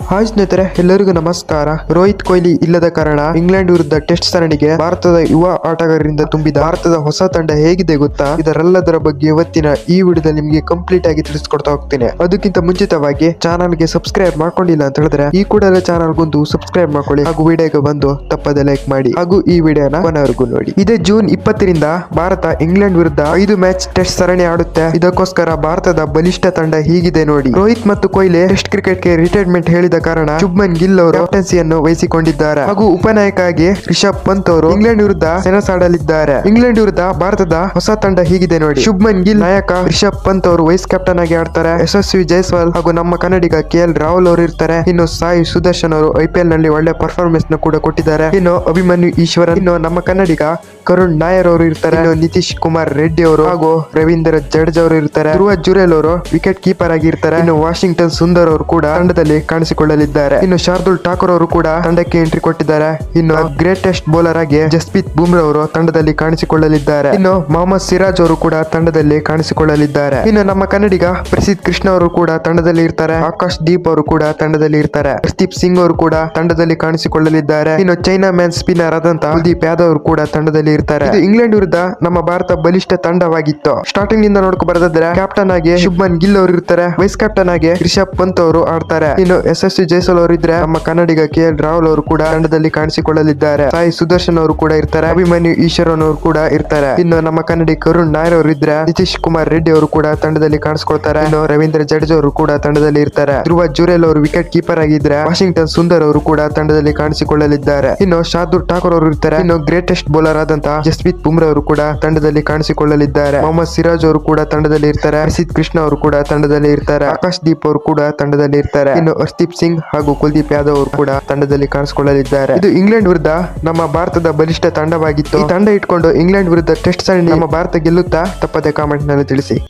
Hi ಸ್ನೇಹಿತರೆ, ಎಲ್ಲರಿಗೂ ನಮಸ್ಕಾರ. ರೋಹಿತ್ ಕೊಹ್ಲಿ ಇಲ್ಲದ ಕಾರಣ ಇಂಗ್ಲೆಂಡ್ ವಿರುದ್ಧ ಟೆಸ್ಟ್ ಸರಣಿಗೆ ಭಾರತದ ಯುವ ಆಟಗಾರರಿಂದ ತುಂಬಿದ ಭಾರತದ ಹೊಸ ತಂಡ ಹೇಗಿದೆ ಗೊತ್ತಾ? ಇದರೆಲ್ಲದರ ಬಗ್ಗೆ ಇವತ್ತಿನ ಈ ವಿಡಿಯೋದಲ್ಲಿ ನಿಮಗೆ ಕಂಪ್ಲೀಟ್ ಆಗಿ ತಿಳಿಸ್ಕೊಡ್ತಾ ಹೋಗ್ತೇನೆ. ಅದಕ್ಕಿಂತ ಮುಂಚಿತವಾಗಿ ಚಾನಲ್ಗೆ ಸಬ್ಸ್ಕ್ರೈಬ್ ಮಾಡ್ಕೊಂಡಿಲ್ಲ ಅಂತ ಹೇಳಿದ್ರೆ ಈ ಕೂಡಲೇ ಚಾನಲ್ಗೊಂದು ಸಬ್ಸ್ಕ್ರೈಬ್ ಮಾಡ್ಕೊಳ್ಳಿ ಹಾಗೂ ವಿಡಿಯೋಗೆ ಬಂದು ತಪ್ಪದೆ ಲೈಕ್ ಮಾಡಿ ಹಾಗೂ ಈ ವಿಡಿಯೋನ ಕೊನೆವರೆಗೂ ನೋಡಿ. ಇದೇ ಜೂನ್ 20ರಿಂದ ಭಾರತ ಇಂಗ್ಲೆಂಡ್ ವಿರುದ್ಧ 5 ಮ್ಯಾಚ್ ಟೆಸ್ಟ್ ಸರಣಿ ಆಡುತ್ತೆ. ಇದಕ್ಕೋಸ್ಕರ ಭಾರತದ ಬಲಿಷ್ಠ ತಂಡ ಹೀಗಿದೆ ನೋಡಿ. ರೋಹಿತ್ ಮತ್ತು ಕೊಹ್ಲಿ ಟೆಸ್ಟ್ ಕ್ರಿಕೆಟ್ಗೆ ರಿಟೈರ್ಮೆಂಟ್ ಹೇಳಿದ ಕಾರಣ ಶುಭ್ಮನ್ ಗಿಲ್ ಅವರು ಕ್ಯಾಪ್ಟನ್ಸಿಯನ್ನು ವಹಿಸಿಕೊಂಡಿದ್ದಾರೆ ಹಾಗೂ ಉಪನಾಯಕರಾಗಿ ರಿಷಬ್ ಪಂತ್ ಅವರು ಇಂಗ್ಲೆಂಡ್ ವಿರುದ್ಧ ಸೆಣಸಾಡಲಿದ್ದಾರೆ. ಇಂಗ್ಲೆಂಡ್ ವಿರುದ್ಧ ಭಾರತದ ಹೊಸ ತಂಡ ಹೀಗಿದೆ ನೋಡಿ. ಶುಭ್ಮನ್ ಗಿಲ್ ನಾಯಕ, ರಿಷಬ್ ಪಂತ್ ಅವರು ವೈಸ್ ಕ್ಯಾಪ್ಟನ್ ಆಗಿ ಆಡ್ತಾರೆ. ಯಶಸ್ವಿ ಜೈಸ್ವಾಲ್ ಹಾಗೂ ನಮ್ಮ ಕನ್ನಡಿಗ KL ರಾಹುಲ್ ಅವರು ಇರ್ತಾರೆ. ಇನ್ನು ಸಾಯಿ ಸುದರ್ಶನ್ ಅವರು IPL ನಲ್ಲಿ ಒಳ್ಳೆ ಪರ್ಫಾರ್ಮೆನ್ಸ್ ನ ಕೂಡ ಕೊಟ್ಟಿದ್ದಾರೆ. ಇನ್ನು ಅಭಿಮನ್ಯು ಈಶ್ವರನ್, ಇನ್ನು ನಮ್ಮ ಕನ್ನಡಿಗ ಕರುಣ್ ನಾಯರ್ ಅವರು ಇರ್ತಾರೆ. ಇನ್ನು ನಿತೀಶ್ ಕುಮಾರ್ ರೆಡ್ಡಿ ಅವರು ಹಾಗೂ ರವೀಂದ್ರ ಜಡೇಜಾ ಅವರು ಇರ್ತಾರೆ. ಧ್ರುವ ಜುರೇಲ್ ಅವರು ವಿಕೆಟ್ ಕೀಪರ್ ಆಗಿ ಇರ್ತಾರೆ. ಇನ್ನು ವಾಷಿಂಗ್ಟನ್ ಸುಂದರ್ ಅವರು ಕೂಡ ತಂಡದಲ್ಲಿ ಕಾಣಿಸಿಕೊಳ್ಳಲಿದ್ದಾರೆ. ಇನ್ನು ಶಾರ್ದುಲ್ ಠಾಕೂರ್ ಅವರು ಕೂಡ ತಂಡಕ್ಕೆ ಎಂಟ್ರಿ ಕೊಟ್ಟಿದ್ದಾರೆ. ಇನ್ನು ಗ್ರೇಟೆಸ್ಟ್ ಬೌಲರ್ ಆಗಿ ಜಸ್ಪ್ರೀತ್ ಬುಮ್ರಾ ಅವರು ತಂಡದಲ್ಲಿ ಕಾಣಿಸಿಕೊಳ್ಳಲಿದ್ದಾರೆ. ಇನ್ನು ಮೊಹಮ್ಮದ್ ಸಿರಾಜ್ ಅವರು ಕೂಡ ತಂಡದಲ್ಲಿ ಕಾಣಿಸಿಕೊಳ್ಳಲಿದ್ದಾರೆ. ಇನ್ನು ನಮ್ಮ ಕನ್ನಡಿಗ ಪ್ರಸಿದ್ಧ ಕೃಷ್ಣ ಅವರು ಕೂಡ ತಂಡದಲ್ಲಿ ಇರ್ತಾರೆ. ಆಕಾಶ್ ದೀಪ್ ಅವರು ಕೂಡ ತಂಡದಲ್ಲಿ ಇರ್ತಾರೆ. ಹರ್ದೀಪ್ ಸಿಂಗ್ ಅವರು ಕೂಡ ತಂಡದಲ್ಲಿ ಕಾಣಿಸಿಕೊಳ್ಳಲಿದ್ದಾರೆ. ಇನ್ನು ಚೈನಾ ಮ್ಯಾನ್ ಸ್ಪಿನ್ನರ್ ಆದಂತಹ ಕುಲ್ದೀಪ್ ಯಾದವ್ ಅವರು ಕೂಡ ತಂಡದಲ್ಲಿ ಇರ್ತಾರೆ. ಇದು ಇಂಗ್ಲೆಂಡ್ ವಿರುದ್ಧ ನಮ್ಮ ಭಾರತ ಬಲಿಷ್ಠ ತಂಡವಾಗಿತ್ತು. ಸ್ಟಾರ್ಟಿಂಗ್ ನಿಂದ ನೋಡ್ಕೊ ಬರೋದಾದ್ರೆ ಕ್ಯಾಪ್ಟನ್ ಆಗಿ ಶುಭ್ಮನ್ ಗಿಲ್ ಅವರು ಇರ್ತಾರೆ. ವೈಸ್ ಕ್ಯಾಪ್ಟನ್ ಆಗಿ ರಿಷಬ್ ಪಂತ್ ಅವರು ಆಡ್ತಾರೆ. ಇನ್ನು ಯಶಸ್ವಿ ಜೈಸ್ವಾಲ್ ಅವರು ಇದ್ರೆ ನಮ್ಮ ಕನ್ನಡಿಗ KL ರಾಹುಲ್ ಅವರು ಕೂಡ ತಂಡದಲ್ಲಿ ಕಾಣಿಸಿಕೊಳ್ಳಲಿದ್ದಾರೆ. ಸಾಯಿ ಸುದರ್ಶನ್ ಅವರು ಕೂಡ ಇರ್ತಾರೆ. ಅಭಿಮನ್ಯು ಈಶ್ವರನ್ ಅವರು ಕೂಡ ಇರ್ತಾರೆ. ಇನ್ನು ನಮ್ಮ ಕನ್ನಡಿಗ ಕರುಣ್ ನಾಯರ್ ಅವರು ಇದ್ರೆ ನಿತೀಶ್ ಕುಮಾರ್ ರೆಡ್ಡಿ ಅವರು ಕೂಡ ತಂಡದಲ್ಲಿ ಕಾಣಿಸಿಕೊಳ್ತಾರೆ. ಇನ್ನು ರವೀಂದ್ರ ಜಡೇಜಾ ಅವರು ಕೂಡ ತಂಡದಲ್ಲಿ ಇರ್ತಾರೆ. ಧ್ರುವ ಜುರೇಲ್ ಅವರು ವಿಕೆಟ್ ಕೀಪರ್ ಆಗಿದ್ರೆ ವಾಷಿಂಗ್ಟನ್ ಸುಂದರ್ ಅವರು ಕೂಡ ತಂಡದಲ್ಲಿ ಕಾಣಿಸಿಕೊಳ್ಳಲಿದ್ದಾರೆ. ಇನ್ನು ಶಾರ್ದುಲ್ ಠಾಕೂರ್ ಅವರು ಇರ್ತಾರೆ. ಇನ್ನು ಗ್ರೇಟೆಸ್ಟ್ ಬೌಲರ್ ಆದಂತಹ ಜಸ್ಪ್ರೀತ್ ಬುಮ್ರಾ ಅವರು ಕೂಡ ತಂಡದಲ್ಲಿ ಕಾಣಿಸಿಕೊಳ್ಳಲಿದ್ದಾರೆ. ಮೊಹಮ್ಮದ್ ಸಿರಾಜ್ ಅವರು ಕೂಡ ತಂಡದಲ್ಲಿ ಇರ್ತಾರೆ. ಪ್ರಸಿದ್ಧ ಕೃಷ್ಣ ಅವರು ಕೂಡ ತಂಡದಲ್ಲಿ ಇರ್ತಾರೆ. ಆಕಾಶ್ ದೀಪ್ ಅವರು ಕೂಡ ತಂಡದಲ್ಲಿ ಇರ್ತಾರೆ. ಇನ್ನು ಹರ್ದೀಪ್ ಸಿಂಗ್ ಹಾಗೂ ಕುಲ್ದೀಪ್ ಯಾದವ್ ಅವರು ಕೂಡ ತಂಡದಲ್ಲಿ ಕಾಣಿಸಿಕೊಳ್ಳಲಿದ್ದಾರೆ. ಇದು ಇಂಗ್ಲೆಂಡ್ ವಿರುದ್ಧ ನಮ್ಮ ಭಾರತದ ಬಲಿಷ್ಠ ತಂಡವಾಗಿತ್ತು. ಈ ತಂಡ ಇಟ್ಕೊಂಡು ಇಂಗ್ಲೆಂಡ್ ವಿರುದ್ಧ ಟೆಸ್ಟ್ ಸರಣಿ ನಮ್ಮ ಭಾರತ ಗೆಲ್ಲುತ್ತಾ? ತಪ್ಪದೆ ಕಾಮೆಂಟ್ ನಲ್ಲಿ ತಿಳಿಸಿ.